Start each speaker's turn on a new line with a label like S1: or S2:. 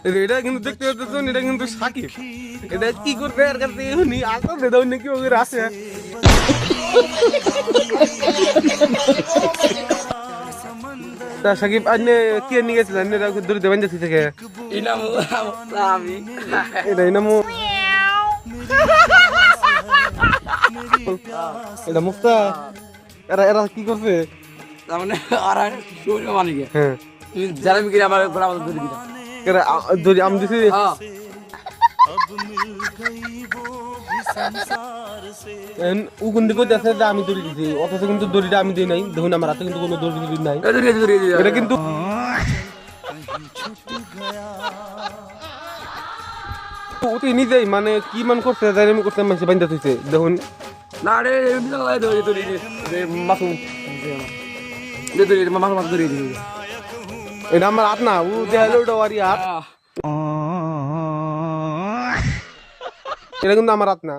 S1: এটা কিন্তু দেখতে পাচ্ছেন, এটা কিন্তু সাকিব। এটা কি করবে এর কাছে এমনি আসো দাও নাকি ওদের আসে। তা সাকিব আন্নে কি নিয়ে গেছিলেন? এটা দড়ি দেবেন যাচ্ছি থেকে
S2: ইনামু আমি
S1: এটা ইনামু, এটা মুক্তা। এরা এরা কি করছে?
S2: তার মানে আর শুরু মানে কি
S1: হ্যাঁ
S2: তুমি যারা বিক্রি আমার ঘোরা আমাদের ধরে দিলাম
S1: এরা দড়ি আম দিছি।
S2: হ্যাঁ
S1: উগুন্দি করতে আছে যে আমি দড়ি দিছি, অথচ কিন্তু দড়িটা আমি দিই নাই। দেখুন আমার হাতে কিন্তু কোনো দড়ি নাই।
S2: ধরে
S1: এটা কিন্তু অতি নিজেই মানে কি মান করছে তাই আমি করতে মাসে বাইন্দা থইছে। দেখুন
S2: না রে ধরে ধরে
S1: মাসুম,
S2: ধরে মাথা মাথা ধরে দিই
S1: এটা আমার হাত না, ও দেখালো ওটা ওরই হাত। এটা কিন্তু আমার হাত না।